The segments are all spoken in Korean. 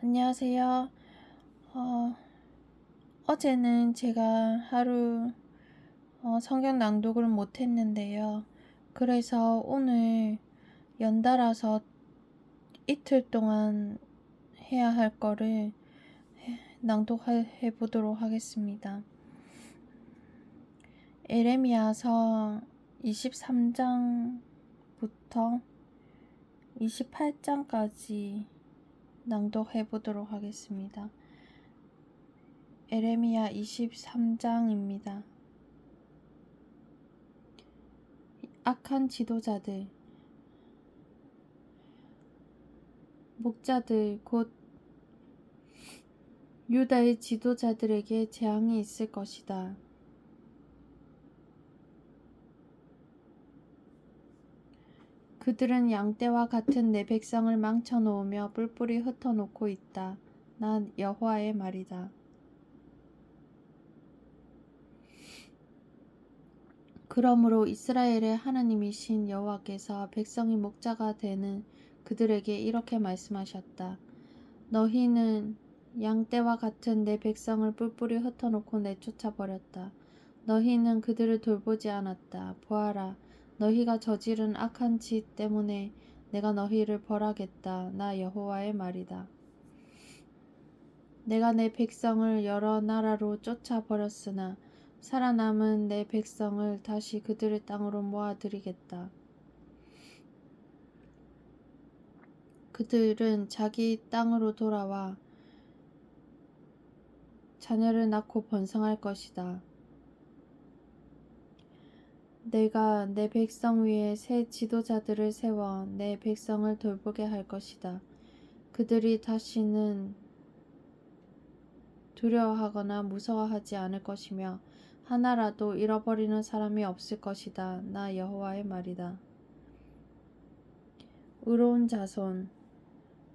안녕하세요. 어제는 제가 하루 성경 낭독을 못했는데요. 그래서 오늘 연달아서 이틀 동안 해야 할 거를 낭독해 보도록 하겠습니다. 에레미야서 23장부터 28장까지 낭독해 보도록 하겠습니다. 에레미야 23장입니다. 악한 지도자들, 목자들, 곧 유다의 지도자들에게 재앙이 있을 것이다. 그들은 양떼와 같은 내 백성을 망쳐놓으며 뿔뿔이 흩어놓고 있다. 난 여호와의 말이다. 그러므로 이스라엘의 하나님이신 여호와께서 백성이 목자가 되는 그들에게 이렇게 말씀하셨다. 너희는 양떼와 같은 내 백성을 뿔뿔이 흩어놓고 내쫓아버렸다. 너희는 그들을 돌보지 않았다. 보아라, 너희가 저지른 악한 짓 때문에 내가 너희를 벌하겠다. 나 여호와의 말이다. 내가 내 백성을 여러 나라로 쫓아버렸으나 살아남은 내 백성을 다시 그들의 땅으로 모아들이겠다. 그들은 자기 땅으로 돌아와 자녀를 낳고 번성할 것이다. 내가 내 백성 위에 새 지도자들을 세워 내 백성을 돌보게 할 것이다. 그들이 다시는 두려워하거나 무서워하지 않을 것이며 하나라도 잃어버리는 사람이 없을 것이다. 나 여호와의 말이다. 의로운 자손,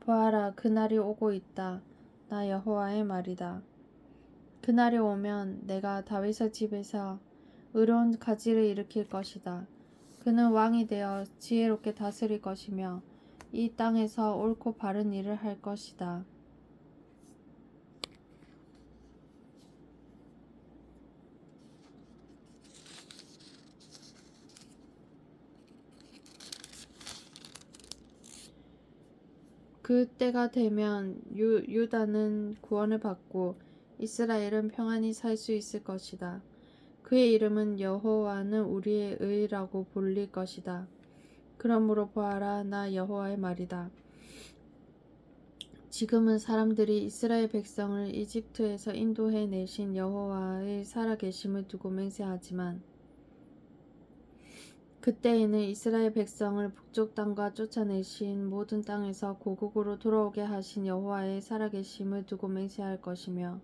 보아라, 그날이 오고 있다. 나 여호와의 말이다. 그날이 오면 내가 다윗의 집에서 의로운 가지를 일으킬 것이다. 그는 왕이 되어 지혜롭게 다스릴 것이며 이 땅에서 옳고 바른 일을 할 것이다. 그 때가 되면 유다는 구원을 받고 이스라엘은 평안히 살 수 있을 것이다. 그의 이름은 여호와는 우리의 의라고 불릴 것이다. 그러므로 보아라, 나 여호와의 말이다. 지금은 사람들이 이스라엘 백성을 이집트에서 인도해 내신 여호와의 살아계심을 두고 맹세하지만 그때에는 이스라엘 백성을 북쪽 땅과 쫓아내신 모든 땅에서 고국으로 돌아오게 하신 여호와의 살아계심을 두고 맹세할 것이며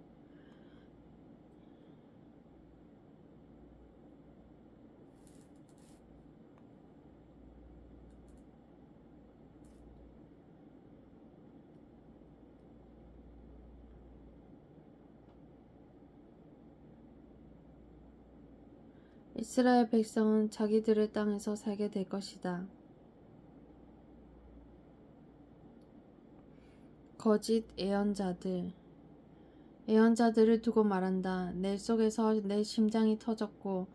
이스라엘 백성은 자기들의 땅에서 살게 될 것이다. 거짓 예언자들을 두고 말한다. 내 속에서 내 심장이 터졌고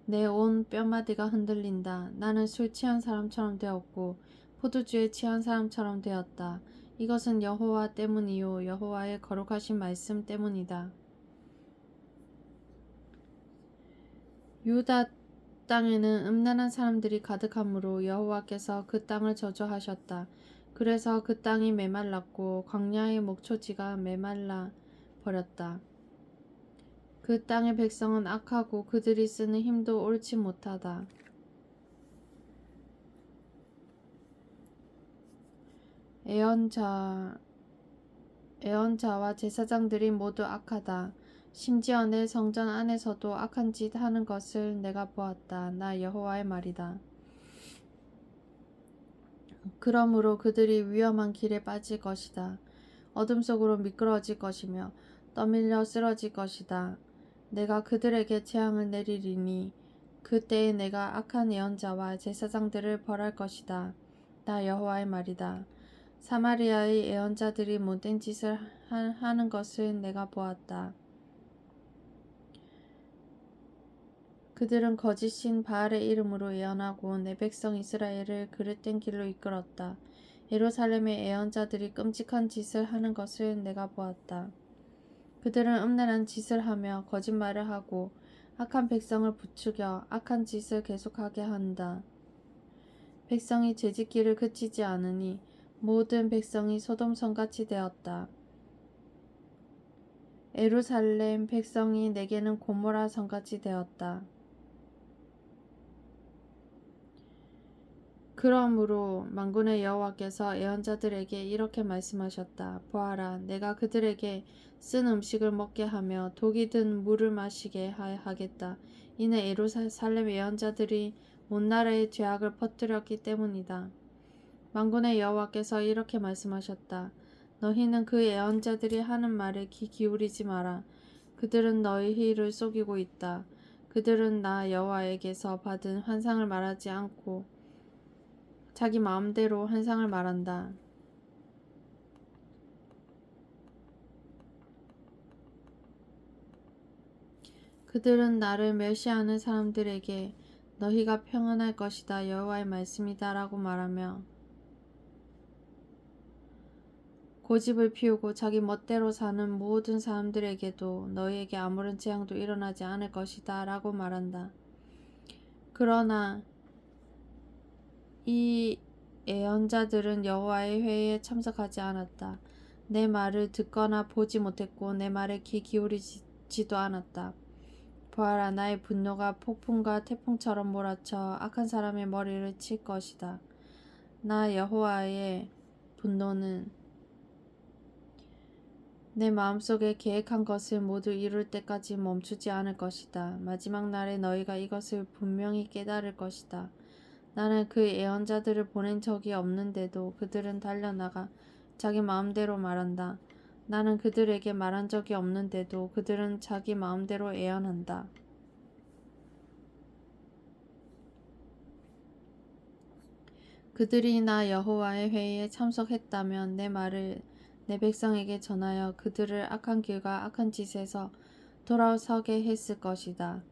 내 온 뼈마디가 흔들린다. 나는 술 취한 사람처럼 되었고 포도주에 취한 사람처럼 되었다. 이것은 여호와 때문이요 여호와의 거룩하신 말씀 때문이다. 유다 땅에는 음란한 사람들이 가득하므로 여호와께서 그 땅을 저주하셨다. 그래서 그 땅이 메말랐고 광야의 목초지가 메말라 버렸다. 그 땅의 백성은 악하고 그들이 쓰는 힘도 옳지 못하다. 애언자와 제사장들이 모두 악하다. 심지어 내 성전 안에서도 악한 짓 하는 것을 내가 보았다. 나 여호와의 말이다. 그러므로 그들이 위험한 길에 빠질 것이다. 어둠 속으로 미끄러질 것이며 떠밀려 쓰러질 것이다. 내가 그들에게 재앙을 내리리니 그때에 내가 악한 예언자와 제사장들을 벌할 것이다. 나 여호와의 말이다. 사마리아의 예언자들이 못된 짓을 하는 것을 내가 보았다. 그들은 거짓인 바알의 이름으로 예언하고 내 백성 이스라엘을 그릇된 길로 이끌었다. 예루살렘의 예언자들이 끔찍한 짓을 하는 것을 내가 보았다. 그들은 음란한 짓을 하며 거짓말을 하고 악한 백성을 부추겨 악한 짓을 계속하게 한다. 백성이 죄짓기를 그치지 않으니 모든 백성이 소돔성같이 되었다. 예루살렘 백성이 내게는 고모라 성같이 되었다. 그러므로 만군의 여호와께서 예언자들에게 이렇게 말씀하셨다. 보아라, 내가 그들에게 쓴 음식을 먹게 하며 독이 든 물을 마시게 하겠다. 이는 예루살렘 예언자들이 온 나라의 죄악을 퍼뜨렸기 때문이다. 만군의 여호와께서 이렇게 말씀하셨다. 너희는 그 예언자들이 하는 말에 귀 기울이지 마라. 그들은 너희를 속이고 있다. 그들은 나 여호와에게서 받은 환상을 말하지 않고 자기 마음대로 환상을 말한다. 그들은 나를 멸시하는 사람들에게 너희가 평안할 것이다. 여호와의 말씀이다 라고 말하며 고집을 피우고 자기 멋대로 사는 모든 사람들에게도 너희에게 아무런 재앙도 일어나지 않을 것이다 라고 말한다. 그러나 이 예언자들은 여호와의 회의에 참석하지 않았다. 내 말을 듣거나 보지 못했고 내 말에 귀 기울이지도 않았다. 보아라, 나의 분노가 폭풍과 태풍처럼 몰아쳐 악한 사람의 머리를 칠 것이다. 나 여호와의 분노는 내 마음속에 계획한 것을 모두 이룰 때까지 멈추지 않을 것이다. 마지막 날에 너희가 이것을 분명히 깨달을 것이다. 나는 그 예언자들을 보낸 적이 없는데도 그들은 달려나가 자기 마음대로 말한다. 나는 그들에게 말한 적이 없는데도 그들은 자기 마음대로 예언한다. 그들이 나 여호와의 회의에 참석했다면 내 말을 내 백성에게 전하여 그들을 악한 길과 악한 짓에서 돌아서게 했을 것이다.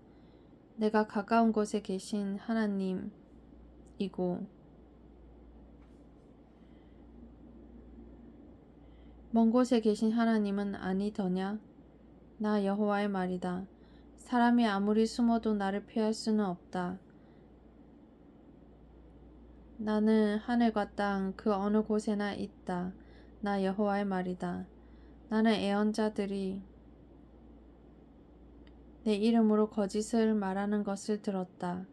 내가 가까운 곳에 계신 하나님이고 먼 곳에 계신 하나님은 아니더냐? 나 여호와의 말이다. 사람이 아무리 숨어도 나를 피할 수는 없다. 나는 하늘과 땅 그 어느 곳에나 있다. 나 여호와의 말이다. 나는 예언자들이 내 이름으로 거짓을 말하는 것을 들었다.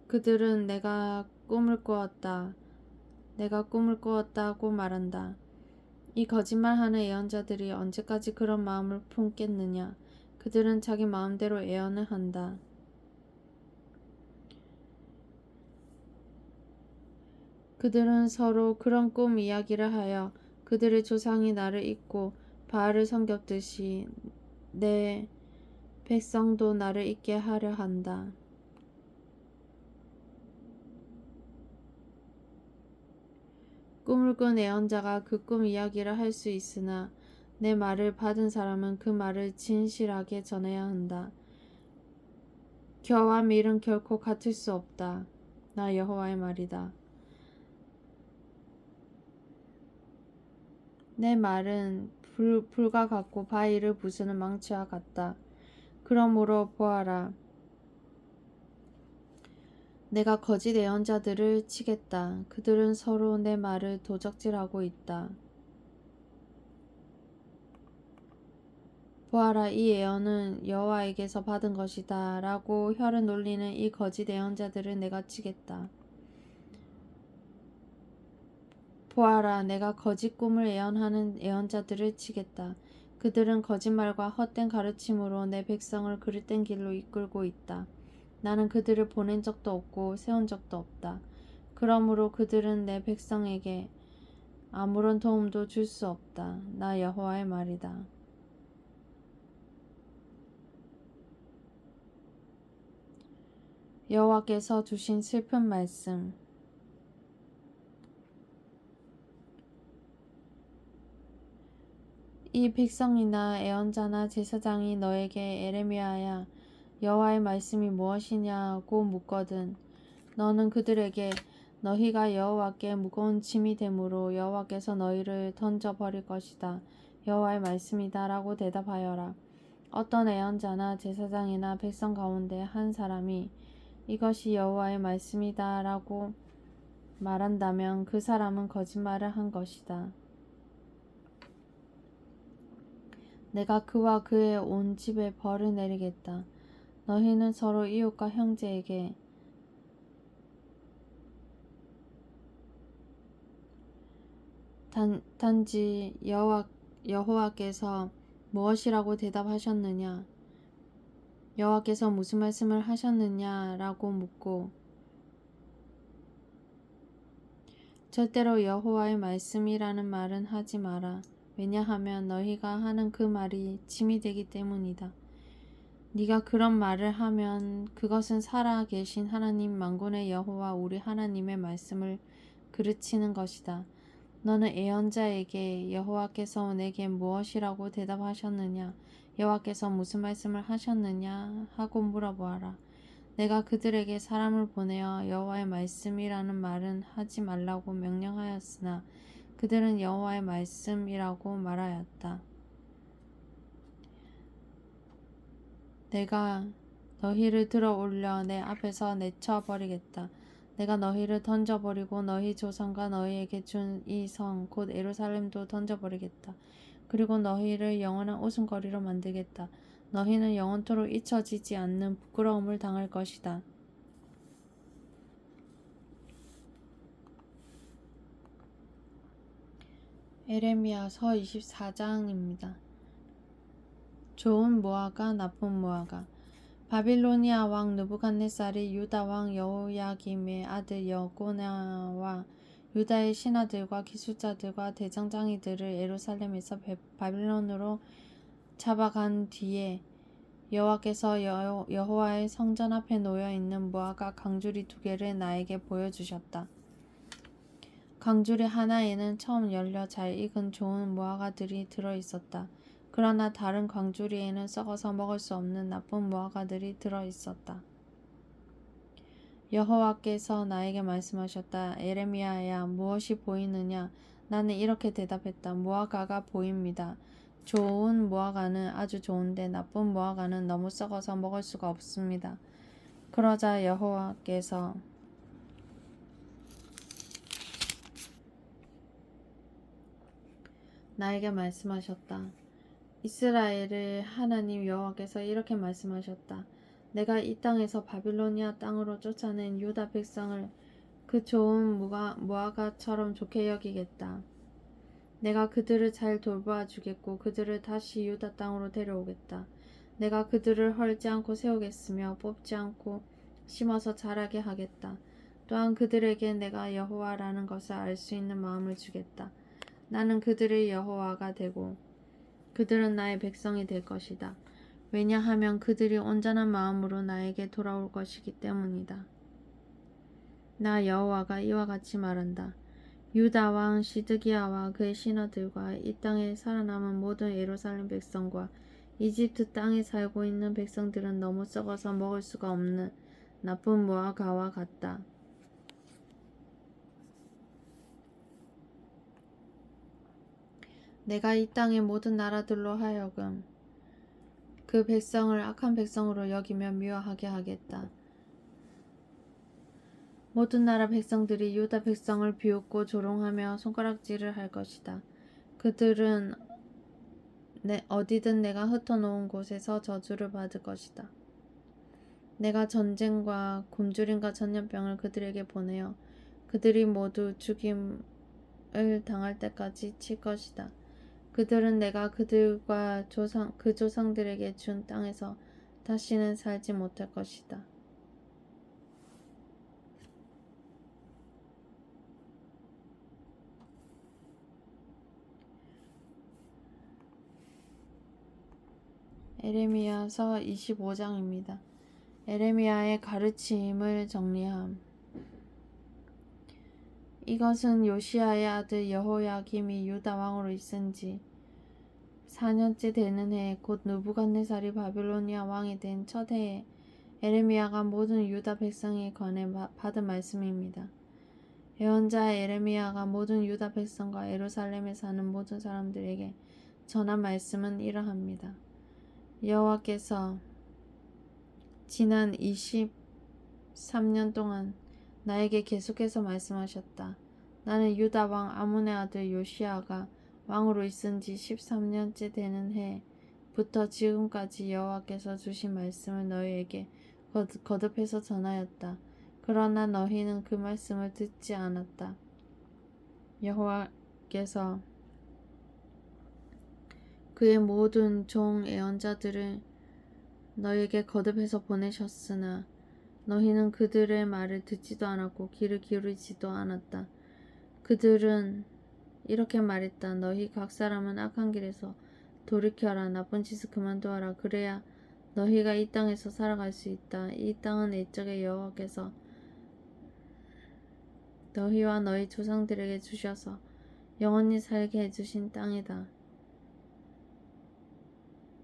그들은 내가 꿈을 꾸었다. 내가 꿈을 꾸었다고 말한다. 이 거짓말하는 예언자들이 언제까지 그런 마음을 품겠느냐. 그들은 자기 마음대로 예언을 한다. 그들은 서로 그런 꿈 이야기를 하여 그들의 조상이 나를 잊고 바알을 섬겼듯이 내 백성도 나를 잊게 하려 한다. 꿈을 꾼 예언자가 그 꿈 이야기를 할 수 있으나 내 말을 받은 사람은 그 말을 진실하게 전해야 한다. 겨와 밀은 결코 같을 수 없다. 나 여호와의 말이다. 내 말은 불과 같고 바위를 부수는 망치와 같다. 그러므로 보아라. 내가 거짓 예언자들을 치겠다. 그들은 서로 내 말을 도적질하고 있다. 보아라, 이 예언은 여호와에게서 받은 것이다 라고 혀를 놀리는 이 거짓 예언자들을 내가 치겠다. 보아라, 내가 거짓 꿈을 예언하는 예언자들을 치겠다. 그들은 거짓말과 헛된 가르침으로 내 백성을 그릇된 길로 이끌고 있다. 나는 그들을 보낸 적도 없고 세운 적도 없다. 그러므로 그들은 내 백성에게 아무런 도움도 줄 수 없다. 나 여호와의 말이다. 여호와께서 주신 슬픈 말씀. 이 백성이나 애언자나 제사장이 너에게 에레미야야 여호와의 말씀이 무엇이냐고 묻거든 너는 그들에게 너희가 여호와께 무거운 짐이 되므로 여호와께서 너희를 던져버릴 것이다. 여호와의 말씀이다 라고 대답하여라. 어떤 애언자나 제사장이나 백성 가운데 한 사람이 이것이 여호와의 말씀이다 라고 말한다면 그 사람은 거짓말을 한 것이다. 내가 그와 그의 온 집에 벌을 내리겠다. 너희는 서로 이웃과 형제에게 단지 여호와께서 무엇이라고 대답하셨느냐? 여호와께서 무슨 말씀을 하셨느냐라고 묻고 절대로 여호와의 말씀이라는 말은 하지 마라. 왜냐하면 너희가 하는 그 말이 짐이 되기 때문이다. 네가 그런 말을 하면 그것은 살아계신 하나님 만군의 여호와 우리 하나님의 말씀을 그르치는 것이다. 너는 애언자에게 여호와께서 내게 무엇이라고 대답하셨느냐? 여호와께서 무슨 말씀을 하셨느냐? 하고 물어보아라. 내가 그들에게 사람을 보내어 여호와의 말씀이라는 말은 하지 말라고 명령하였으나 그들은 여호와의 말씀이라고 말하였다. 내가 너희를 들어 올려 내 앞에서 내쳐버리겠다. 내가 너희를 던져버리고 너희 조상과 너희에게 준 이 성 곧 예루살렘도 던져버리겠다. 그리고 너희를 영원한 웃음거리로 만들겠다. 너희는 영원토록 잊혀지지 않는 부끄러움을 당할 것이다. 에레미야서 24장입니다. 좋은 무화과 나쁜 무화과 바빌로니아 왕 느부갓네살이 유다 왕 여호야김의 아들 여고냐와 유다의 신하들과 기술자들과 대장장이들을 예루살렘에서 바빌론으로 잡아간 뒤에 여호와께서 여호와의 성전 앞에 놓여 있는 무화과 강주리 2개를 나에게 보여주셨다. 강주리 하나에는 처음 열려 잘 익은 좋은 무화과들이 들어 있었다. 그러나 다른 광주리에는 썩어서 먹을 수 없는 나쁜 무화과들이 들어 있었다. 여호와께서 나에게 말씀하셨다. 에레미야야, 무엇이 보이느냐? 나는 이렇게 대답했다. 무화과가 보입니다. 좋은 무화과는 아주 좋은데 나쁜 무화과는 너무 썩어서 먹을 수가 없습니다. 그러자 여호와께서 나에게 말씀하셨다. 이스라엘의 하나님 여호와께서 이렇게 말씀하셨다. 내가 이 땅에서 바빌로니아 땅으로 쫓아낸 유다 백성을 그 좋은 무화과처럼 좋게 여기겠다. 내가 그들을 잘 돌보아 주겠고 그들을 다시 유다 땅으로 데려오겠다. 내가 그들을 헐지 않고 세우겠으며 뽑지 않고 심어서 자라게 하겠다. 또한 그들에게 내가 여호와라는 것을 알 수 있는 마음을 주겠다. 나는 그들의 여호와가 되고 그들은 나의 백성이 될 것이다. 왜냐하면 그들이 온전한 마음으로 나에게 돌아올 것이기 때문이다. 나 여호와가 이와 같이 말한다. 유다 왕 시드기야와 그의 신하들과 이 땅에 살아남은 모든 예루살렘 백성과 이집트 땅에 살고 있는 백성들은 너무 썩어서 먹을 수가 없는 나쁜 무화과와 같다. 내가 이 땅의 모든 나라들로 하여금 그 백성을 악한 백성으로 여기며 미워하게 하겠다. 모든 나라 백성들이 유다 백성을 비웃고 조롱하며 손가락질을 할 것이다. 그들은 어디든 내가 흩어놓은 곳에서 저주를 받을 것이다. 내가 전쟁과 굶주림과 전염병을 그들에게 보내어 그들이 모두 죽임을 당할 때까지 칠 것이다. 그들은 내가 그들과 그 조상들에게 준 땅에서 다시는 살지 못할 것이다. 에레미야서 25장입니다. 에레미야의 가르침을 정리함. 이것은 요시야의 아들 여호야김이 유다 왕으로 있은 지 14년째 되는 해 곧 느부갓네살이 바빌로니아 왕이 된 첫 해에 에레미야가 모든 유다 백성에 관해 받은 말씀입니다. 예언자 에레미야가 모든 유다 백성과 예루살렘에 사는 모든 사람들에게 전한 말씀은 이러합니다. 여호와께서 지난 23년 동안 나에게 계속해서 말씀하셨다. 나는 유다 왕 아몬의 아들 요시아가 왕으로 있은 지 13년째 되는 해부터 지금까지 여호와께서 주신 말씀을 너희에게 거듭해서 전하였다. 그러나 너희는 그 말씀을 듣지 않았다. 여호와께서 그의 모든 종 예언자들을 너희에게 거듭해서 보내셨으나 너희는 그들의 말을 듣지도 않았고 귀를 기울이지도 않았다. 그들은 이렇게 말했다. 너희 각 사람은 악한 길에서 돌이켜라. 나쁜 짓을 그만두어라. 그래야 너희가 이 땅에서 살아갈 수 있다. 이 땅은 옛적에 여호와께서 너희와 너희 조상들에게 주셔서 영원히 살게 해주신 땅이다.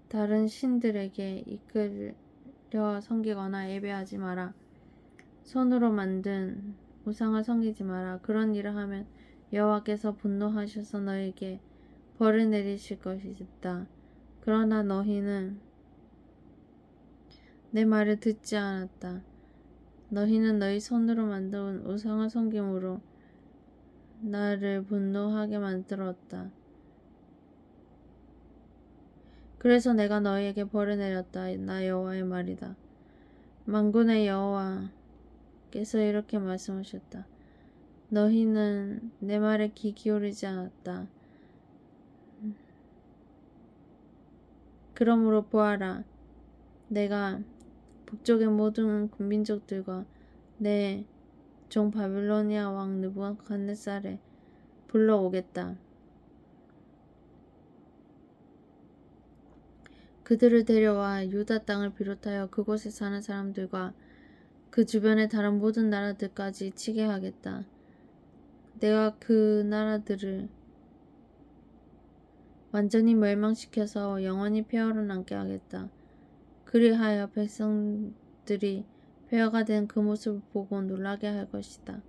다른 신들에게 이끌려 섬기거나 예배하지 마라. 손으로 만든 우상을 섬기지 마라. 그런 일을 하면 여호와께서 분노하셔서 너희에게 벌을 내리실 것이다. 그러나 너희는 내 말을 듣지 않았다. 너희는 너희 손으로 만든 우상을 섬김으로 나를 분노하게 만들었다. 그래서 내가 너희에게 벌을 내렸다. 나 여호와의 말이다. 만군의 여호와께서 이렇게 말씀하셨다. 너희는 내 말에 귀 기울이지 않았다. 그러므로 보아라. 내가 북쪽의 모든 민족들과 내 종 바빌로니아 왕 느부갓네살에 불러오겠다. 그들을 데려와 유다 땅을 비롯하여 그곳에 사는 사람들과 그 주변의 다른 모든 나라들까지 치게 하겠다. 내가 그 나라들을 완전히 멸망시켜서 영원히 폐허로 남게 하겠다. 그리하여 백성들이 폐허가 된 그 모습을 보고 놀라게 할 것이다.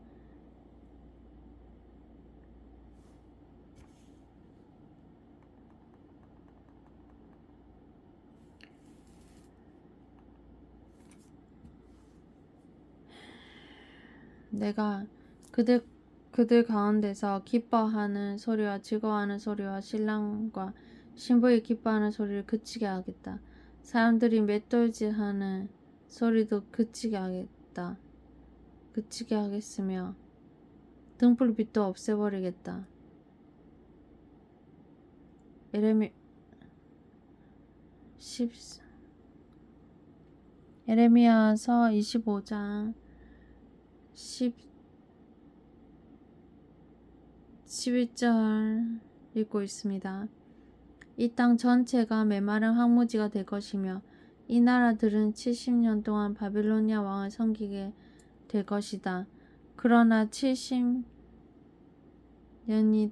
내가 그들 가운데서 기뻐하는 소리와 즐거워하는 소리와 신랑과 신부의 기뻐하는 소리를 그치게 하겠다. 사람들이 맷돌질하는 소리도 그치게 하겠으며 등불빛도 없애버리겠다. 에레미야서 25장 11절 읽고 있습니다. 이 땅 전체가 메마른 황무지가 될 것이며 이 나라들은 70년 동안 바빌로니아 왕을 섬기게 될 것이다. 그러나 70년이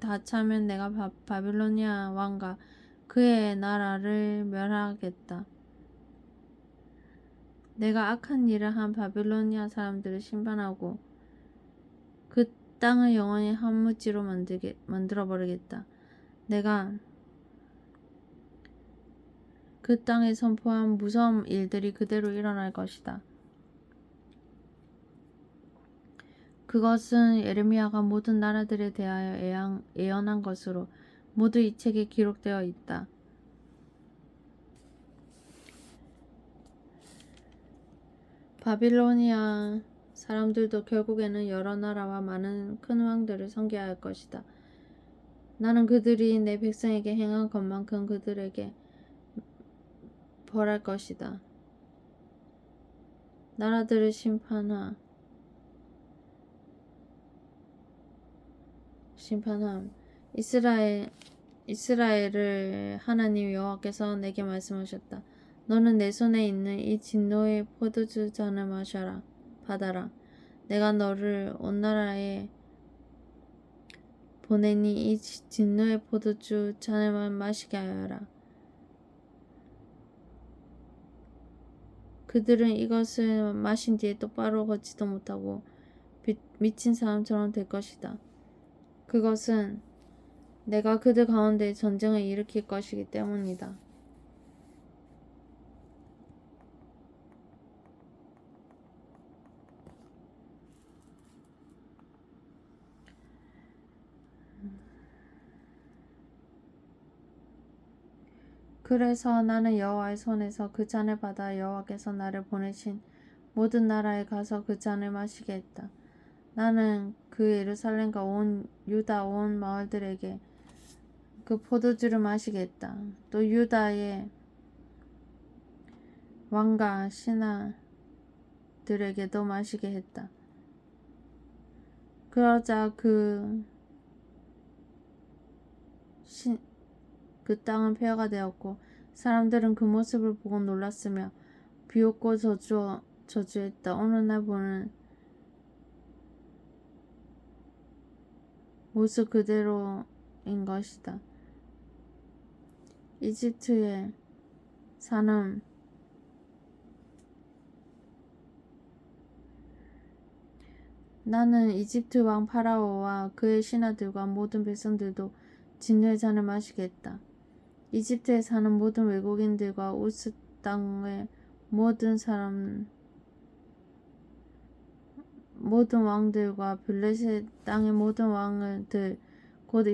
다 차면 내가 바빌로니아 왕과 그의 나라를 멸하겠다. 내가 악한 일을 한 바빌로니아 사람들을 심판하고 그 땅을 영원히 황무지로 만들어버리겠다. 내가 그 땅에 선포한 무서운 일들이 그대로 일어날 것이다. 그것은 예레미야가 모든 나라들에 대하여 예언한 것으로 모두 이 책에 기록되어 있다. 바빌로니아 사람들도 결국에는 여러 나라와 많은 큰 왕들을 섬겨야 할 것이다. 나는 그들이 내 백성에게 행한 것만큼 그들에게 벌할 것이다. 나라들을 심판함. 이스라엘을 하나님 여호와께서 내게 말씀하셨다. 너는 내 손에 있는 이 진노의 포도주 잔을 받아라. 내가 너를 온 나라에 보내니 이 진노의 포도주 잔을만 마시게 하여라. 그들은 이것을 마신 뒤에 똑바로 걷지도 못하고 미친 사람처럼 될 것이다. 그것은 내가 그들 가운데 전쟁을 일으킬 것이기 때문이다. 그래서 나는 여호와의 손에서 그 잔을 받아 여호와께서 나를 보내신 모든 나라에 가서 그 잔을 마시게 했다. 나는 그 예루살렘과 온 유다 온 마을들에게 그 포도주를 마시게 했다. 또 유다의 왕과 신하들에게도 마시게 했다. 그러자 그 땅은 폐허가 되었고 사람들은 그 모습을 보고 놀랐으며 비웃고 저주했다. 오늘날 보는 모습 그대로인 것이다. 이집트에 사는 나는 이집트 왕 파라오와 그의 신하들과 모든 백성들도 진노의 잔을 마시게 했다. 이집트에 사는 모든 외국인들과 우스 땅의 모든 왕들과 블레셋 땅의 모든 왕들 곧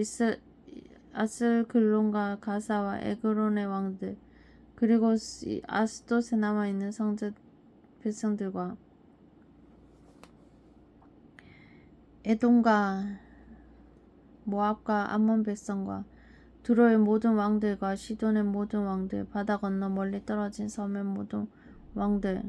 아슬글론과 가사와 에그론의 왕들 그리고 아스돗에 남아있는 성전 백성들과 에돔과 모압과 암몬 백성과 두로의 모든 왕들과 시돈의 모든 왕들 바다 건너 멀리 떨어진 섬의 모든 왕들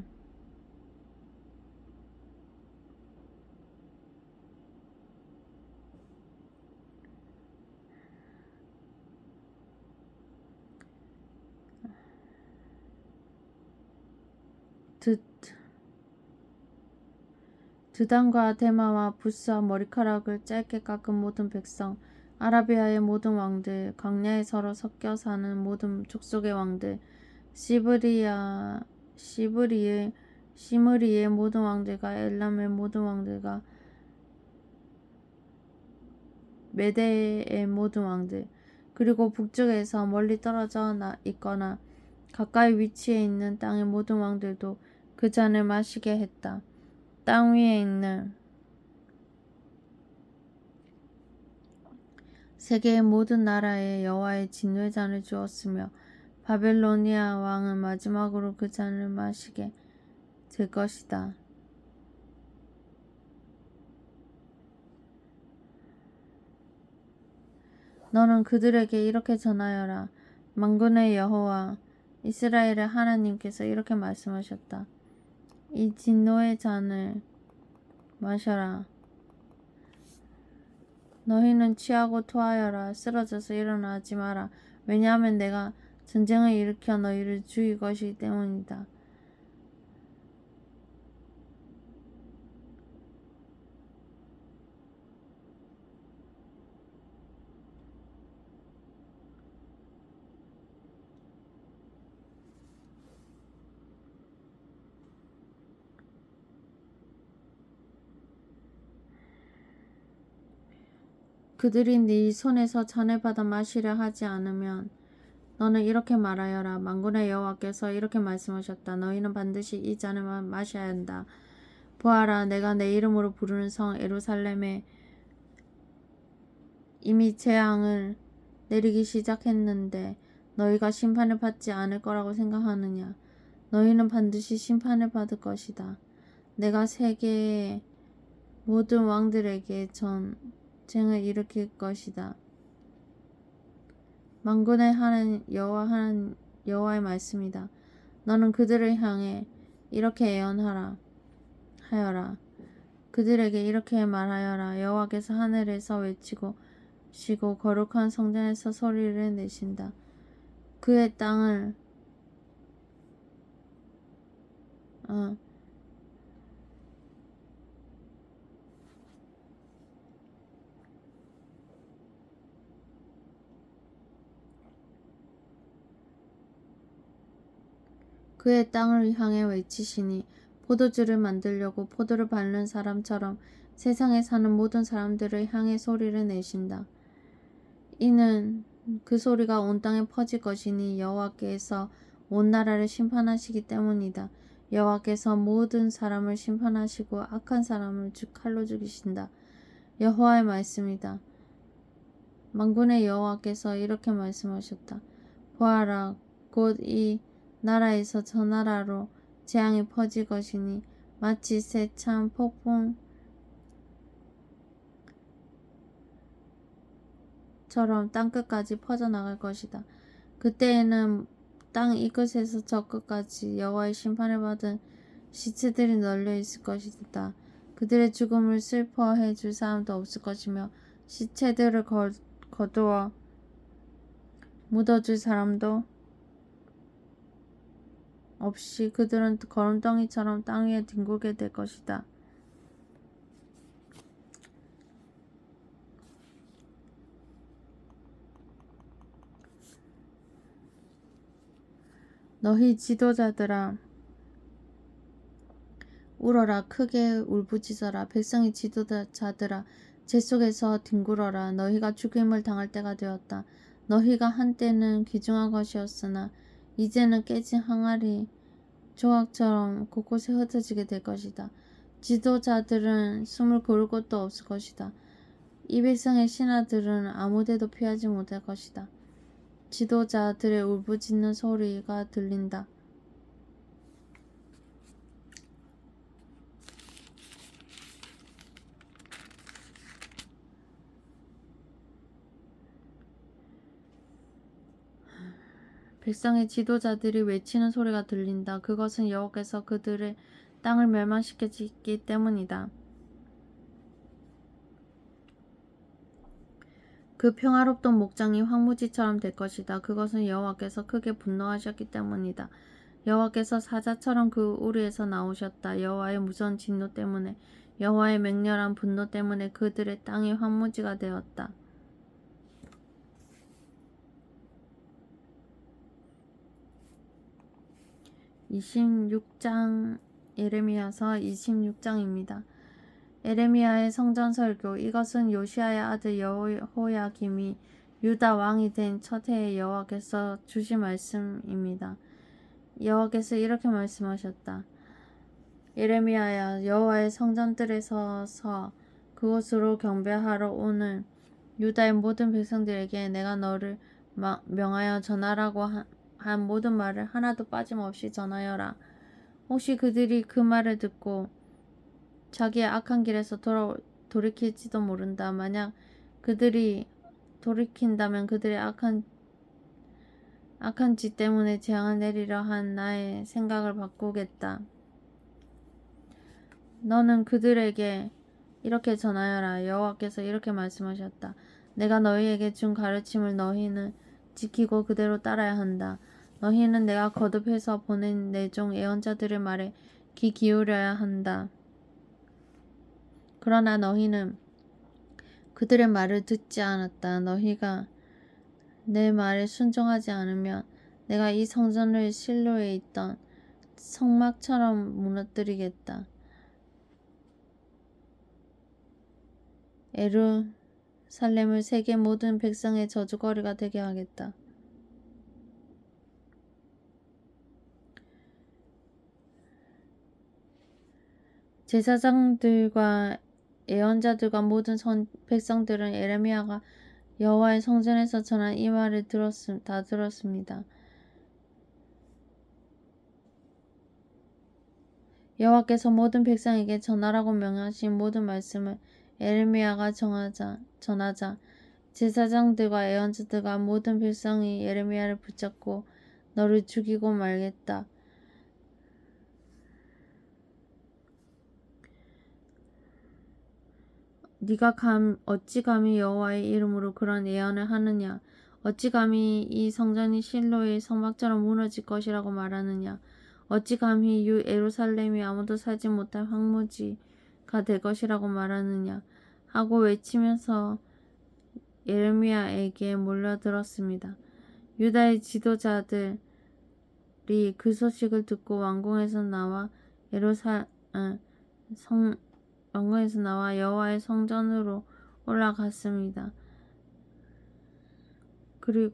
드단과 데마와 부스와 머리카락을 짧게 깎은 모든 백성 아라비아의 모든 왕들 광야에 서로 섞여 사는 모든 족속의 왕들 시므리의 모든 왕들과 엘람의 모든 왕들과 메대의 모든 왕들 그리고 북쪽에서 멀리 떨어져 있거나 가까이 위치해 있는 땅의 모든 왕들도 그 잔을 마시게 했다. 땅 위에 있는 세계의 모든 나라에 여호와의 진노의 잔을 주었으며 바벨로니아 왕은 마지막으로 그 잔을 마시게 될 것이다. 너는 그들에게 이렇게 전하여라. 만군의 여호와 이스라엘의 하나님께서 이렇게 말씀하셨다. 이 진노의 잔을 마셔라. 너희는 취하고 토하여라. 쓰러져서 일어나지 마라. 왜냐하면 내가 전쟁을 일으켜 너희를 죽일 것이기 때문이다. 그들이 네 손에서 잔을 받아 마시려 하지 않으면 너는 이렇게 말하여라. 만군의 여호와께서 이렇게 말씀하셨다. 너희는 반드시 이 잔을 마셔야 한다. 보아라, 내가 내 이름으로 부르는 성 예루살렘에 이미 재앙을 내리기 시작했는데 너희가 심판을 받지 않을 거라고 생각하느냐? 너희는 반드시 심판을 받을 것이다. 내가 세계의 모든 왕들에게 전쟁을 일으킬 것이다. 만군의 하나님 여호와의 말씀이다. 너는 그들을 향해 이렇게 예언하여라. 그들에게 이렇게 말하여라. 여호와께서 하늘에서 외치고 쉬고 거룩한 성전에서 소리를 내신다. 그의 땅을 그의 땅을 향해 외치시니 포도주를 만들려고 포도를 밟는 사람처럼 세상에 사는 모든 사람들을 향해 소리를 내신다. 이는 그 소리가 온 땅에 퍼질 것이니 여호와께서 온 나라를 심판하시기 때문이다. 여호와께서 모든 사람을 심판하시고 악한 사람을 칼로 죽이신다. 여호와의 말씀이다. 만군의 여호와께서 이렇게 말씀하셨다. 보아라, 곧 이 나라에서 저 나라로 재앙이 퍼질 것이니 마치 세찬 폭풍처럼 땅끝까지 퍼져나갈 것이다. 그때에는 땅 이 끝에서 저 끝까지 여호와의 심판을 받은 시체들이 널려 있을 것이다. 그들의 죽음을 슬퍼해 줄 사람도 없을 것이며 시체들을 거두어 묻어줄 사람도 없이 그들은 거름덩이처럼 땅 위에 뒹굴게 될 것이다. 너희 지도자들아, 울어라, 크게 울부짖어라. 백성의 지도자들아, 제 속에서 뒹굴어라. 너희가 죽임을 당할 때가 되었다. 너희가 한때는 귀중한 것이었으나 이제는 깨진 항아리 조각처럼 곳곳에 흩어지게 될 것이다. 지도자들은 숨을 고를 곳도 없을 것이다. 이 백성의 신하들은 아무데도 피하지 못할 것이다. 지도자들의 울부짖는 소리가 들린다. 백성의 지도자들이 외치는 소리가 들린다. 그것은 여호와께서 그들의 땅을 멸망시켰기 때문이다. 그 평화롭던 목장이 황무지처럼 될 것이다. 그것은 여호와께서 크게 분노하셨기 때문이다. 여호와께서 사자처럼 그 우리에서 나오셨다. 여호와의 무서운 진노 때문에, 여호와의 맹렬한 분노 때문에 그들의 땅이 황무지가 되었다. (26장) 예레미야서 26장입니다. 에레미야의 성전 설교. 이것은 요시야의 아들 여호야김이 유다 왕이 된 첫 해에 여호와께서 주신 말씀입니다. 여호와께서 이렇게 말씀하셨다. 예레미야야, 여호와의 성전들에서 서 그곳으로 경배하러 오는 유다의 모든 백성들에게 내가 너를 명하여 전하라고 한 모든 말을 하나도 빠짐없이 전하여라. 혹시 그들이 그 말을 듣고 자기의 악한 길에서 돌이킬지도 모른다. 만약 그들이 돌이킨다면 그들의 악한 짓 때문에 재앙을 내리려 한 나의 생각을 바꾸겠다. 너는 그들에게 이렇게 전하여라. 여호와께서 이렇게 말씀하셨다. 내가 너희에게 준 가르침을 너희는 지키고 그대로 따라야 한다. 너희는 내가 거듭해서 보낸 내 종 예언자들의 말에 귀 기울여야 한다. 그러나 너희는 그들의 말을 듣지 않았다. 너희가 내 말에 순종하지 않으면 내가 이 성전을 실로에 있던 성막처럼 무너뜨리겠다. 예루살렘을 세계 모든 백성의 저주거리가 되게 하겠다. 제사장들과 예언자들과 모든 백성들은 예레미야가 여호와의 성전에서 전한 이 말을 다 들었습니다. 여호와께서 모든 백성에게 전하라고 명하신 모든 말씀을 예레미야가 전하자 제사장들과 예언자들과 모든 백성이 예레미야를 붙잡고 너를 죽이고 말겠다. 네가 어찌 감히 여호와의 이름으로 그런 예언을 하느냐? 어찌 감히 이 성전이 실로의 성막처럼 무너질 것이라고 말하느냐? 어찌 감히 예루살렘이 아무도 살지 못할 황무지가 될 것이라고 말하느냐? 하고 외치면서 예레미야에게 몰려들었습니다. 유다의 지도자들 그 소식을 듣고 왕궁에서 나와 왕궁에서 나와 여호와의 성전으로 올라갔습니다. 그리고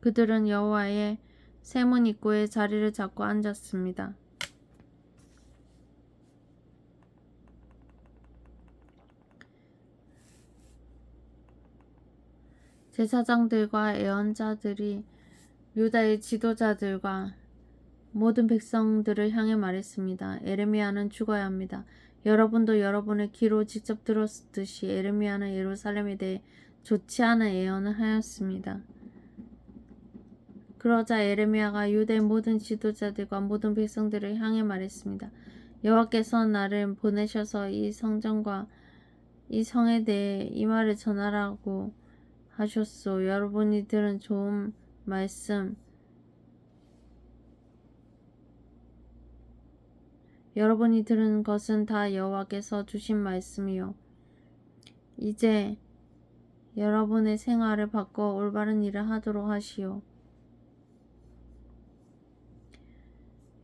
그들은 여호와의 세문 입구에 자리를 잡고 앉았습니다. 제사장들과 예언자들이 유다의 지도자들과 모든 백성들을 향해 말했습니다. 에레미야는 죽어야 합니다. 여러분도 여러분의 귀로 직접 들었듯이 에레미야는 예루살렘에 대해 좋지 않은 예언을 하였습니다. 그러자 에레미야가 유다의 모든 지도자들과 모든 백성들을 향해 말했습니다. 여호와께서 나를 보내셔서 이 성전과 이 성에 대해 이 말을 전하라고 하셨소. 여러분이 들은 좋은 말씀, 여러분이 들은 것은 다 여호와께서 주신 말씀이요. 이제 여러분의 생활을 바꿔 올바른 일을 하도록 하시오.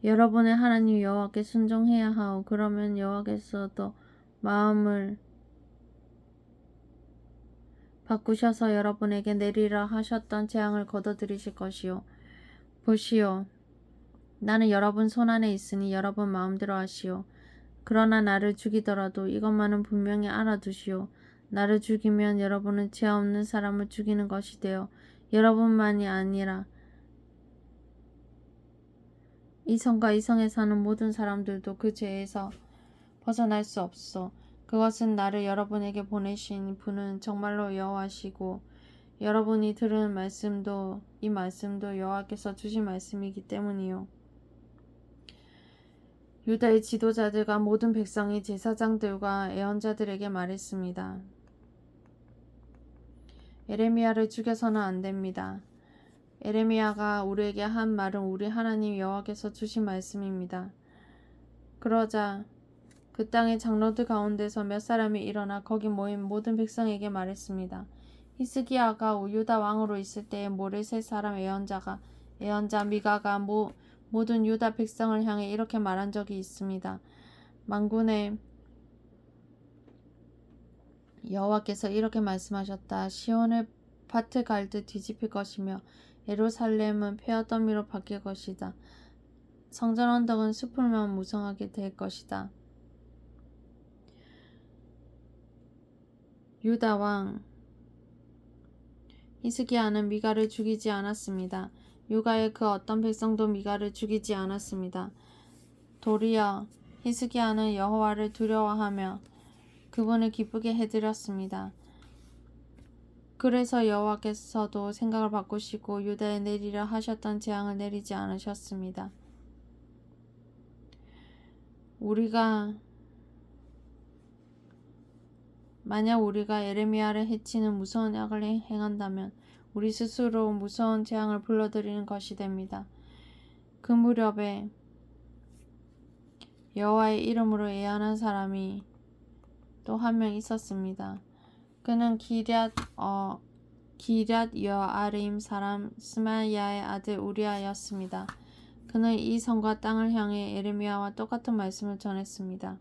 여러분의 하나님 여호와께 순종해야 하오. 그러면 여호와께서도 마음을 바꾸셔서 여러분에게 내리라 하셨던 재앙을 거둬들이실 것이요. 보시오. 나는 여러분 손안에 있으니 여러분 마음대로 하시오. 그러나 나를 죽이더라도 이것만은 분명히 알아두시오. 나를 죽이면 여러분은 죄 없는 사람을 죽이는 것이 되어 여러분만이 아니라 이 성과 이 성에 사는 모든 사람들도 그 죄에서 벗어날 수 없소. 그것은 나를 여러분에게 보내신 분은 정말로 여호와시고 여러분이 들은 말씀도 이 말씀도 여호와께서 주신 말씀이기 때문이요. 유다의 지도자들과 모든 백성이 제사장들과 예언자들에게 말했습니다. 에레미야를 죽여서는 안 됩니다. 에레미야가 우리에게 한 말은 우리 하나님 여호와께서 주신 말씀입니다. 그러자 그 땅의 장로들 가운데서 몇 사람이 일어나 거기 모인 모든 백성에게 말했습니다. 히스기야가 유다 왕으로 있을 때에 모레셋 사람 예언자 미가가 모든 유다 백성을 향해 이렇게 말한 적이 있습니다. 만군의 여호와께서 이렇게 말씀하셨다. 시온을 밭을 갈듯 뒤집힐 것이며 예루살렘은 폐허더미로 바뀔 것이다. 성전 언덕은 숲을만 무성하게 될 것이다. 유다 왕 히스기야는 미가를 죽이지 않았습니다. 유다의 그 어떤 백성도 미가를 죽이지 않았습니다. 도리어 히스기야는 여호와를 두려워하며 그분을 기쁘게 해드렸습니다. 그래서 여호와께서도 생각을 바꾸시고 유다에 내리려 하셨던 재앙을 내리지 않으셨습니다. 만약 우리가 에레미야를 해치는 무서운 악을 행한다면 우리 스스로 무서운 재앙을 불러들이는 것이 됩니다. 그 무렵에 여호와의 이름으로 예언한 사람이 또 한 명 있었습니다. 그는 기럇 여아림 사람 스마야의 아들 우리아였습니다. 그는 이 성과 땅을 향해 에레미야와 똑같은 말씀을 전했습니다.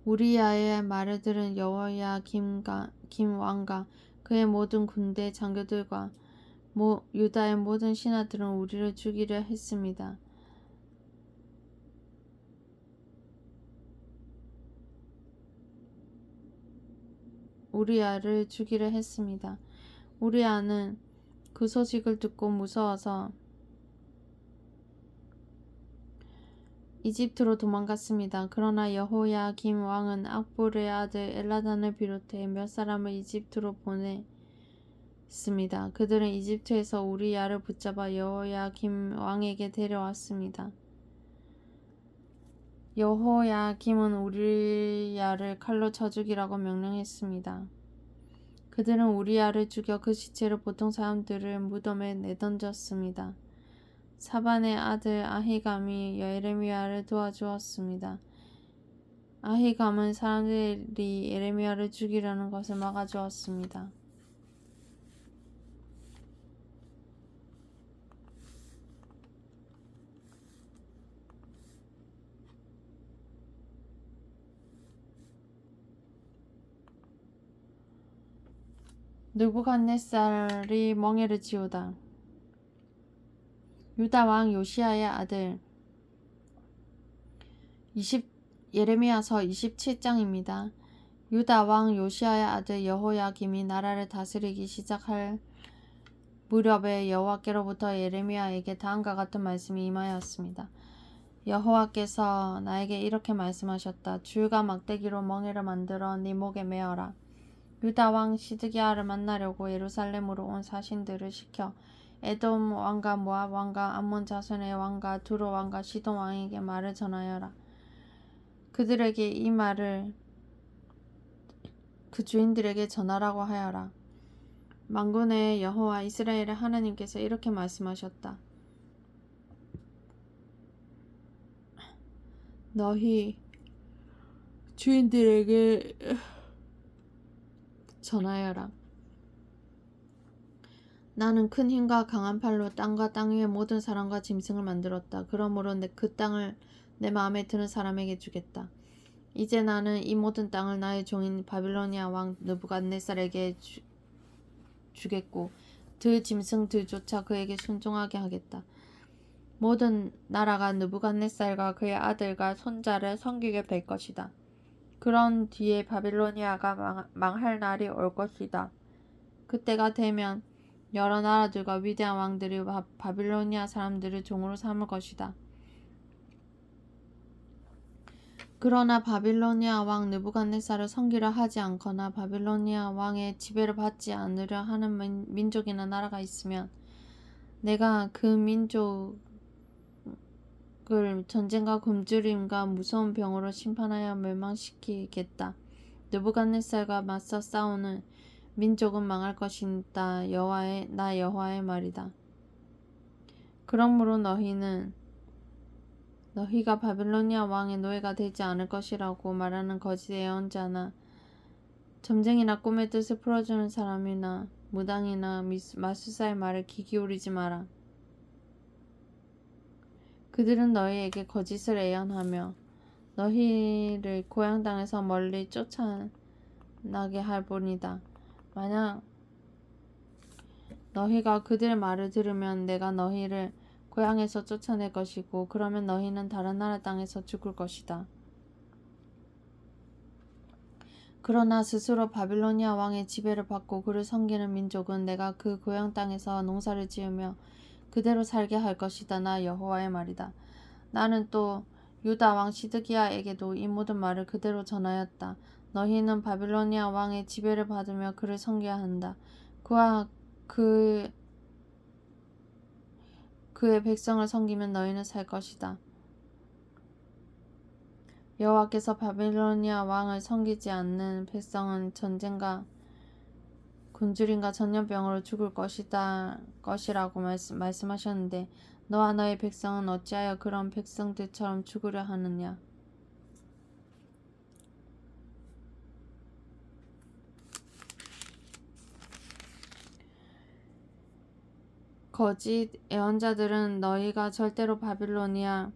우리야의 말을 들은 여호야김 왕과 그의 모든 군대 장교들과 유다의 모든 신하들은 우리를 죽이려 했습니다. 우리야를 죽이려 했습니다. 우리야는 그 소식을 듣고 무서워서 이집트로 도망갔습니다. 그러나 여호야김 왕은 악볼의 아들 엘라단을 비롯해 몇 사람을 이집트로 보냈습니다. 그들은 이집트에서 우리야를 붙잡아 여호야김 왕에게 데려왔습니다. 여호야김은 우리야를 칼로 쳐 죽이라고 명령했습니다. 그들은 우리야를 죽여 그 시체를 보통 사람들을 무덤에 내던졌습니다. 사반의 아들 아히감이 에레미야를 도와주었습니다. 아히감은 사람들이 에레미야를 죽이려는 것을 막아주었습니다. 느부갓네살이 멍에를 지우다. 유다 왕 요시야의 아들 예레미야서 27장입니다. 유다 왕 요시야의 아들 여호야김이 나라를 다스리기 시작할 무렵에 여호와께로부터 예레미야에게 다음과 같은 말씀이 임하였습니다. 여호와께서 나에게 이렇게 말씀하셨다. 줄과 막대기로 멍에를 만들어 네 목에 메어라. 유다 왕 시드기야를 만나려고 예루살렘으로 온 사신들을 시켜 에돔 왕과 모압 왕과 암몬 자손의 왕과 두로 왕과 시돈 왕에게 말을 전하여라. 그들에게 이 말을 그 주인들에게 전하라고 하여라. 만군의 여호와 이스라엘의 하나님께서 이렇게 말씀하셨다. 너희 주인들에게 전하여라. 나는 큰 힘과 강한 팔로 땅과 땅 위의 모든 사람과 짐승을 만들었다. 그러므로 그 땅을 내 마음에 드는 사람에게 주겠다. 이제 나는 이 모든 땅을 나의 종인 바빌로니아 왕 느부갓네살에게 주겠고 그 짐승들조차 그에게 순종하게 하겠다. 모든 나라가 느부갓네살과 그의 아들과 손자를 섬기게 될 것이다. 그런 뒤에 바빌로니아가 망할 날이 올 것이다. 그때가 되면 여러 나라들과 위대한 왕들이 바빌로니아 사람들을 종으로 삼을 것이다. 그러나 바빌로니아 왕 느부갓네살을 섬기려 하지 않거나 바빌로니아 왕의 지배를 받지 않으려 하는 민족이나 나라가 있으면 내가 그 민족을 전쟁과 굶주림과 무서운 병으로 심판하여 멸망시키겠다. 느부갓네살과 맞서 싸우는 민족은 망할 것이다. 나 여호와의 말이다. 그러므로 너희가 바빌로니아 왕의 노예가 되지 않을 것이라고 말하는 거짓 예언자나 점쟁이나 꿈의 뜻을 풀어주는 사람이나 무당이나 마술사의 말을 귀 기울이지 마라. 그들은 너희에게 거짓을 예언하며 너희를 고향 땅에서 멀리 쫓아나게 할 뿐이다. 만약 너희가 그들의 말을 들으면 내가 너희를 고향에서 쫓아낼 것이고 그러면 너희는 다른 나라 땅에서 죽을 것이다. 그러나 스스로 바빌로니아 왕의 지배를 받고 그를 섬기는 민족은 내가 그 고향 땅에서 농사를 지으며 그대로 살게 할 것이다. 나 여호와의 말이다. 나는 또 유다 왕 시드기야에게도 이 모든 말을 그대로 전하였다. 너희는 바빌로니아 왕의 지배를 받으며 그를 섬겨야 한다. 그와 그의 백성을 섬기면 너희는 살 것이다. 여호와께서 바빌로니아 왕을 섬기지 않는 백성은 전쟁과 굶주림과 전염병으로 죽을 것이라고 말씀하셨는데 너와 너의 백성은 어찌하여 그런 백성들처럼 죽으려 하느냐. 거짓 예언자들은 너희가 절대로 바빌로니아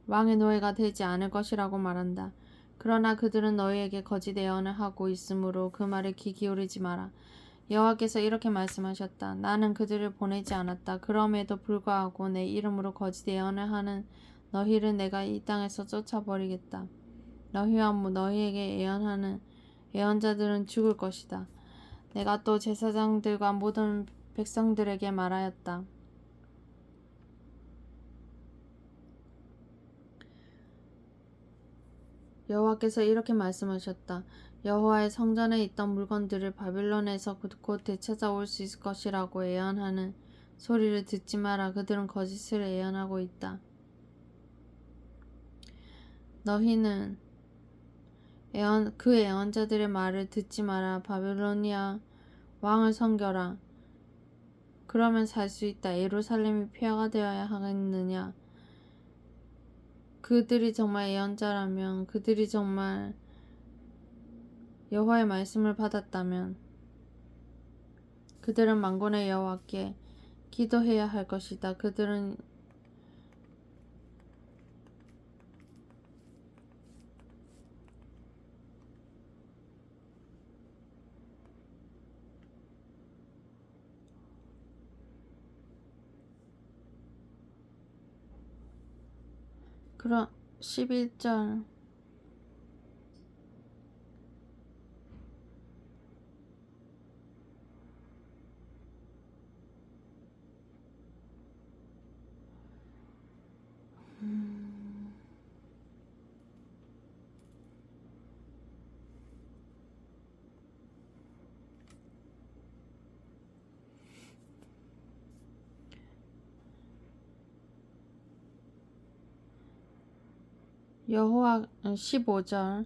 왕의 노예가 되지 않을 것이라고 말한다. 그러나 그들은 너희에게 거짓 예언을 하고 있으므로 그 말에 귀 기울이지 마라. 여호와께서 이렇게 말씀하셨다. 나는 그들을 보내지 않았다. 그럼에도 불구하고 내 이름으로 거짓 예언을 하는 너희를 내가 이 땅에서 쫓아버리겠다. 너희와 너희에게 예언하는 예언자들은 죽을 것이다. 내가 또 제사장들과 모든 백성들에게 말하였다. 여호와께서 이렇게 말씀하셨다. 여호와의 성전에 있던 물건들을 바빌론에서 곧 되찾아올 수 있을 것이라고 예언하는 소리를 듣지 마라. 그들은 거짓을 예언하고 있다. 너희는 그 예언자들의 말을 듣지 마라. 바빌로니아 왕을 섬겨라. 그러면 살 수 있다. 예루살렘이 폐허가 되어야 하겠느냐. 그들이 정말 예언자라면, 그들이 정말 여호와의 말씀을 받았다면 그들은 만군의 여호와께 기도해야 할 것이다. 그들은 그럼 11절 여호와 15절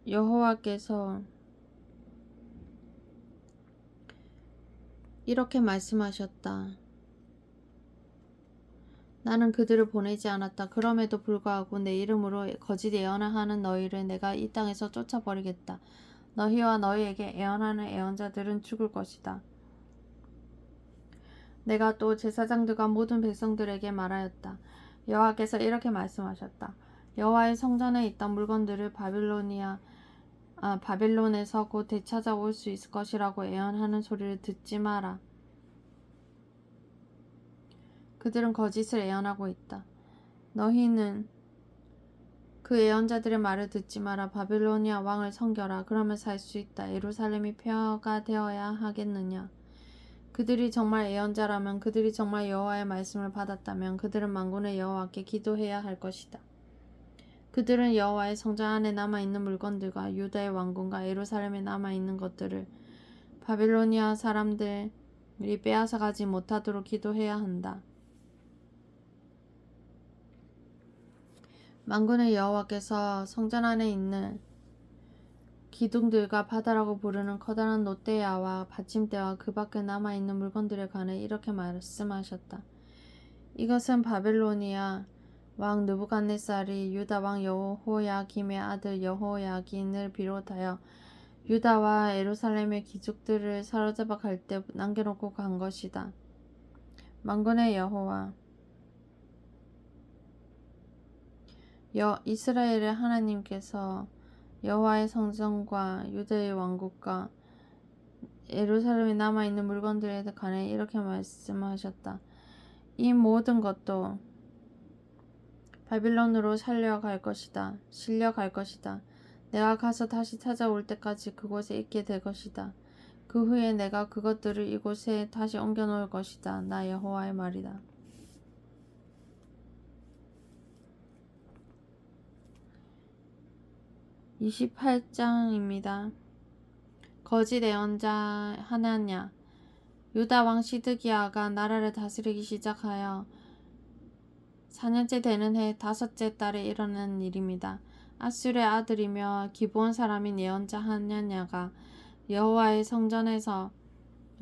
여호와께서 이렇게 말씀하셨다. 나는 그들을 보내지 않았다. 그럼에도 불구하고 내 이름으로 거짓 예언하는 너희를 내가 이 땅에서 쫓아버리겠다. 너희와 너희에게 예언하는 예언자들은 죽을 것이다. 내가 또 제사장들과 모든 백성들에게 말하였다. 여호와께서 이렇게 말씀하셨다. 여호와의 성전에 있던 물건들을 바벨론에서 곧 되찾아올 수 있을 것이라고 예언하는 소리를 듣지 마라. 그들은 거짓을 예언하고 있다. 너희는 그 예언자들의 말을 듣지 마라. 바빌로니아 왕을 섬겨라. 그러면 살 수 있다. 예루살렘이 폐허가 되어야 하겠느냐. 그들이 정말 예언자라면, 그들이 정말 여호와의 말씀을 받았다면 그들은 만군의 여호와께 기도해야 할 것이다. 그들은 여호와의 성전 안에 남아있는 물건들과 유다의 왕궁과 예루살렘에 남아있는 것들을 바빌로니아 사람들이 빼앗아가지 못하도록 기도해야 한다. 만군의 여호와께서 성전 안에 있는 기둥들과 바다라고 부르는 커다란 롯데야와 받침대와 그 밖에 남아있는 물건들에 관해 이렇게 말씀하셨다. 이것은 바벨로니아 왕 느부갓네살이 유다 왕 여호야김의 아들 여호야긴을 비롯하여 유다와 예루살렘의 기족들을 사로잡아 갈 때 남겨놓고 간 것이다. 만군의 여호와 이스라엘의 하나님께서 여호와의 성전과 유다의 왕국과 예루살렘에 남아있는 물건들에 관해 이렇게 말씀하셨다. 이 모든 것도 바빌론으로 실려갈 것이다. 내가 가서 다시 찾아올 때까지 그곳에 있게 될 것이다. 그 후에 내가 그것들을 이곳에 다시 옮겨 놓을 것이다. 나 여호와의 말이다. (28장입니다) 거짓 예언자 하나냐. 유다 왕 시드기야가 나라를 다스리기 시작하여 4년째 되는 해 5째 달에 일어난 일입니다. 아술의 아들이며 기브온 사람인 예언자 하냐냐가 여호와의 성전에서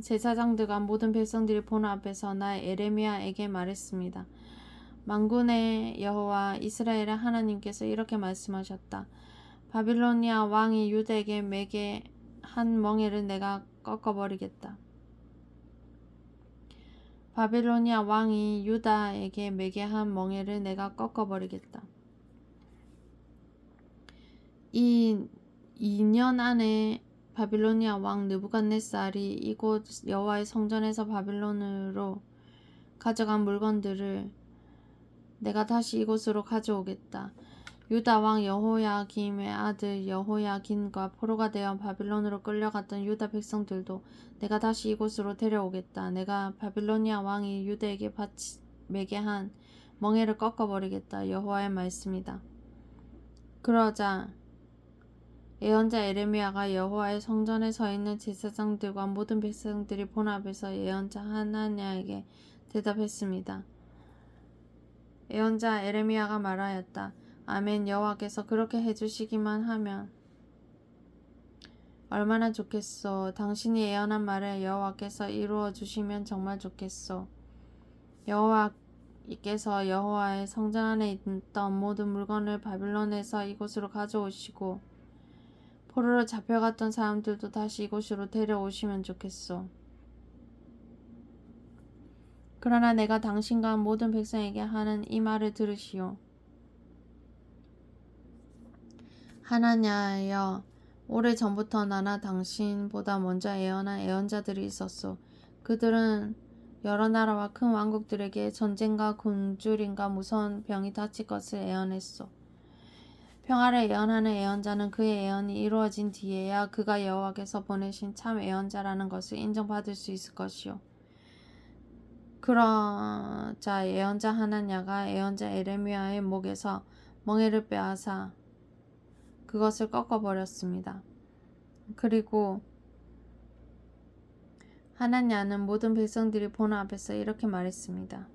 제사장들과 모든 백성들이 보는 앞에서 나 에레미야에게 말했습니다. 만군의 여호와 이스라엘의 하나님께서 이렇게 말씀하셨다. 바빌로니아 왕이 유다에게 매게 한 멍에를 내가 꺾어버리겠다. 바빌로니아 왕이 유다에게 매게 한 멍에를 내가 꺾어버리겠다. 이 2년 안에 바빌로니아 왕 느부갓네살이 이곳 여호와의 성전에서 바빌론으로 가져간 물건들을 내가 다시 이곳으로 가져오겠다. 유다 왕 여호야김의 아들 여호야긴과 포로가 되어 바빌론으로 끌려갔던 유다 백성들도 내가 다시 이곳으로 데려오겠다. 내가 바빌로니아 왕이 유다에게 매게 한 멍에를 꺾어버리겠다. 여호와의 말씀이다. 그러자 예언자 에레미야가 여호와의 성전에 서 있는 제사장들과 모든 백성들이 본 앞에서 예언자 하나냐에게 대답했습니다. 예언자 에레미야가 말하였다. 아멘. 여호와께서 그렇게 해주시기만 하면 얼마나 좋겠소. 당신이 예언한 말을 여호와께서 이루어 주시면 정말 좋겠소. 여호와께서 여호와의 성전 안에 있던 모든 물건을 바빌론에서 이곳으로 가져오시고 포로로 잡혀갔던 사람들도 다시 이곳으로 데려오시면 좋겠소. 그러나 내가 당신과 모든 백성에게 하는 이 말을 들으시오. 하나냐여, 오래전부터 나나 당신보다 먼저 예언한 예언자들이 있었소. 그들은 여러 나라와 큰 왕국들에게 전쟁과 굶주림과 무서운 병이 닥칠 것을 예언했소. 평화를 예언하는 예언자는 그의 예언이 이루어진 뒤에야 그가 여호와께서 보내신 참 예언자라는 것을 인정받을 수 있을 것이요. 그러자 예언자 하나냐가 예언자 에레미야의 목에서 멍에를 빼앗아 그것을 꺾어버렸습니다. 그리고 하나냐는 모든 백성들이 보는 앞에서 이렇게 말했습니다.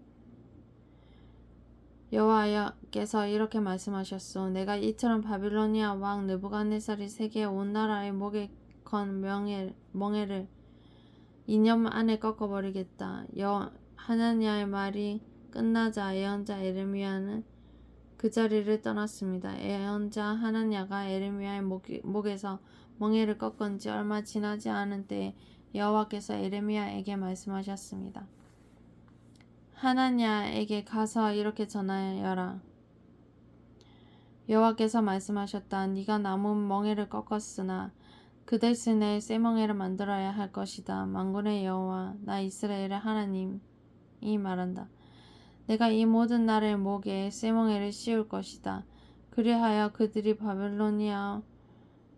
여호와께서 이렇게 말씀하셨소. 내가 이처럼 바빌로니아 왕 느부갓네살이 세계 온 나라의 목에 건 멍에를 2년 안에 꺾어버리겠다. 하나냐의 말이 끝나자 예언자 에레미야는 그 자리를 떠났습니다. 예언자 하나냐가 에레미야의 목에서 멍에를 꺾은 지 얼마 지나지 않은 때에 여호와께서 에레미야에게 말씀하셨습니다. 하나냐에게 가서 이렇게 전하여라. 여호와께서 말씀하셨다. 네가 남은 멍에를 꺾었으나 그 대신에 새 멍에를 만들어야 할 것이다. 만군의 여호와 나 이스라엘의 하나님이 말한다. 내가 이 모든 나라의 목에 새 멍에를 씌울 것이다. 그리하여 그들이 바벨로니아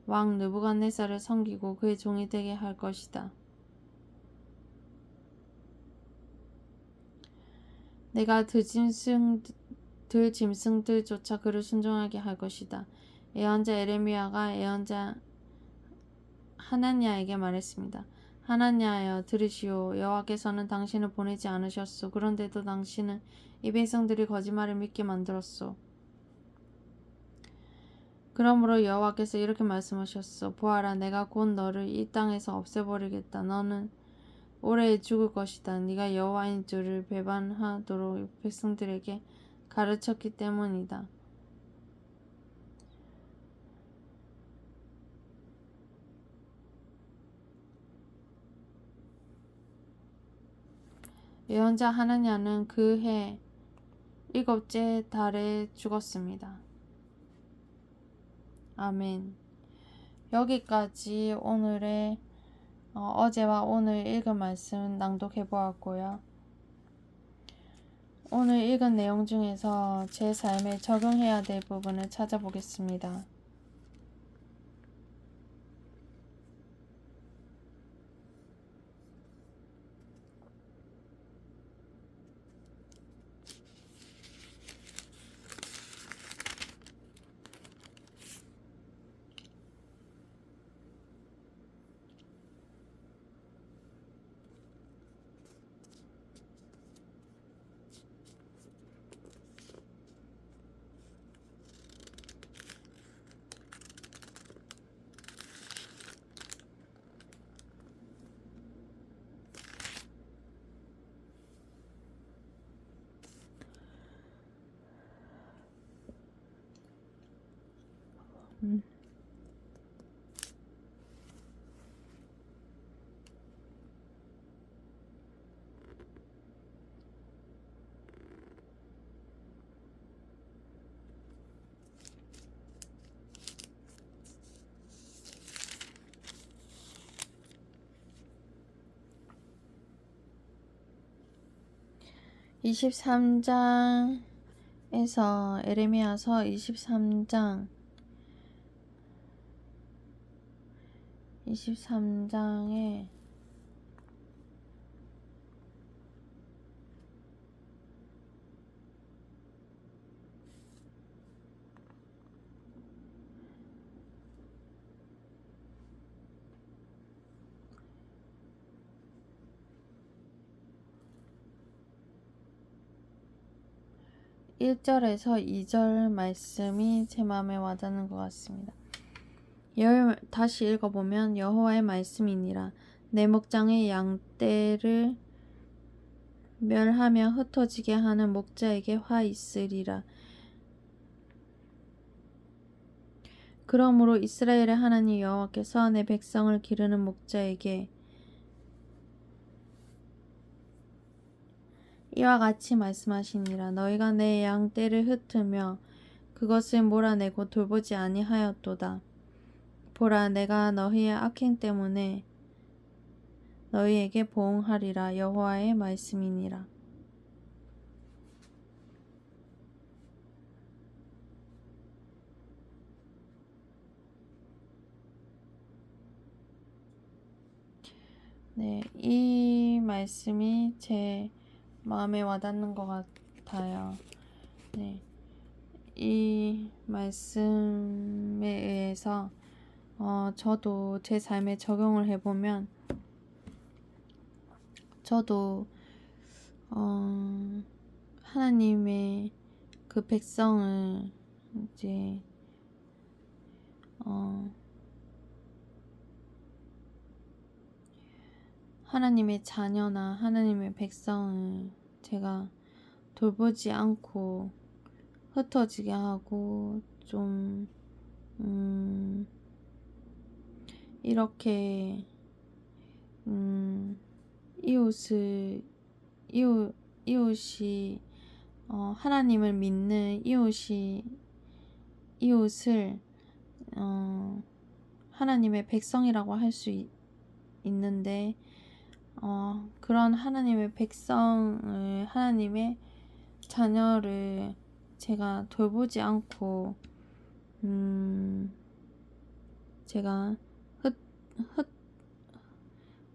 왕 느부갓네살을 섬기고 그의 종이 되게 할 것이다. 내가 들짐승들조차 그를 순종하게 할 것이다. 예언자 에레미야가 예언자 하나냐에게 말했습니다. 하나냐여 들으시오. 여호와께서는 당신을 보내지 않으셨소. 그런데도 당신은 이 백성들이 거짓말을 믿게 만들었소. 그러므로 여호와께서 이렇게 말씀하셨소. 보아라, 내가 곧 너를 이 땅에서 없애버리겠다. 너는 오래 죽을 것이다. 네가 여호와인 줄을 배반하도록 백성들에게 가르쳤기 때문이다. 예언자 하나냐는 그 해 7째 달에 죽었습니다. 아멘. 여기까지 오늘의 어제와 오늘 읽은 말씀 낭독해 보았고요. 오늘 읽은 내용 중에서 제 삶에 적용해야 될 부분을 찾아보겠습니다. 음. 23장에서 에레미야서 23장에 (1절에서) (2절) 말씀이 제 마음에 와닿는 것 같습니다. 다시 읽어보면 여호와의 말씀이니라. 내 목장의 양떼를 멸하며 흩어지게 하는 목자에게 화 있으리라. 그러므로 이스라엘의 하나님 여호와께서 내 백성을 기르는 목자에게 이와 같이 말씀하시니라. 너희가 내 양떼를 흩으며 그것을 몰아내고 돌보지 아니하였도다. 보라, 내가 너희의 악행 때문에 너희에게 보응하리라. 여호와의 말씀이니라. 네, 이 말씀이 제 마음에 와닿는 것 같아요. 네, 이 말씀에 의해서 저도 제 삶에 적용을 해보면 저도 하나님의 그 백성을 이제 하나님의 자녀나 하나님의 백성을 제가 돌보지 않고 흩어지게 하고 좀 이렇게 이웃이 하나님을 믿는 이웃을 하나님의 백성이라고 할 수 있는데 그런 하나님의 백성을 하나님의 자녀를 제가 돌보지 않고 제가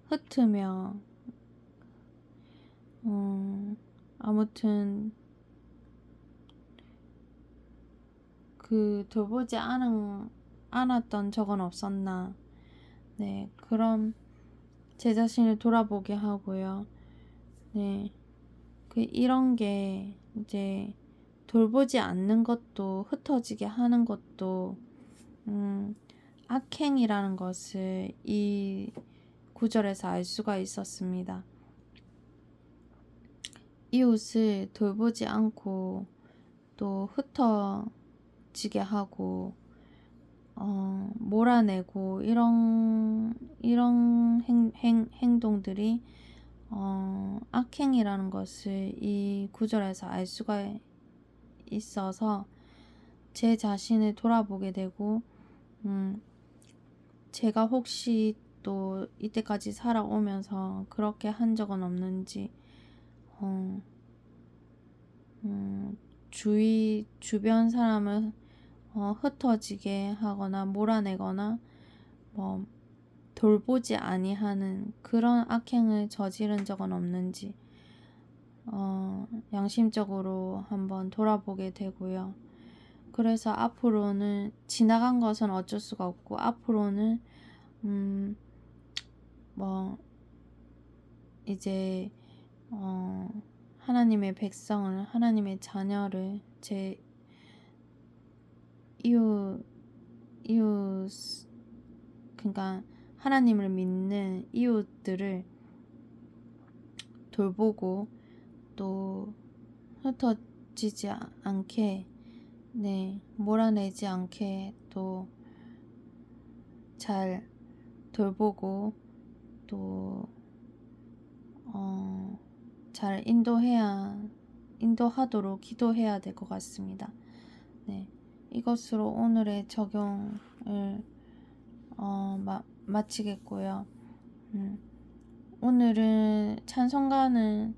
흩으며 아무튼 그 돌보지 않았던 적은 없었나. 네, 그럼 제 자신을 돌아보게 하고요. 네, 이런 게 이제 돌보지 않는 것도 흩어지게 하는 것도 악행이라는 것을 이 구절에서 알 수가 있었습니다. 이웃을 돌보지 않고 또 흩어지게 하고 몰아내고 이런 행동들이 악행이라는 것을 이 구절에서 알 수가 있어서 제 자신을 돌아보게 되고 제가 혹시 또 이때까지 살아오면서 그렇게 한 적은 없는지 주변 사람을 흩어지게 하거나 몰아내거나 뭐 돌보지 아니하는 그런 악행을 저지른 적은 없는지 양심적으로 한번 돌아보게 되고요. 그래서 앞으로는 지나간 것은 어쩔 수가 없고 앞으로는 뭐 이제 하나님의 백성을 하나님의 자녀를 제 이웃 그러니까 하나님을 믿는 이웃들을 돌보고 또 흩어지지 않게 몰아내지 않게 또 잘 돌보고 또 잘 인도하도록 기도해야 될 것 같습니다. 네, 이것으로 오늘의 적용을 마치겠고요. 오늘은 찬송가는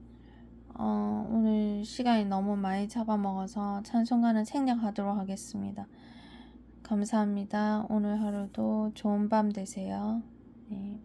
오늘 시간이 너무 많이 잡아먹어서 찬송가는 생략하도록 하겠습니다. 감사합니다. 오늘 하루도 좋은 밤 되세요. 네.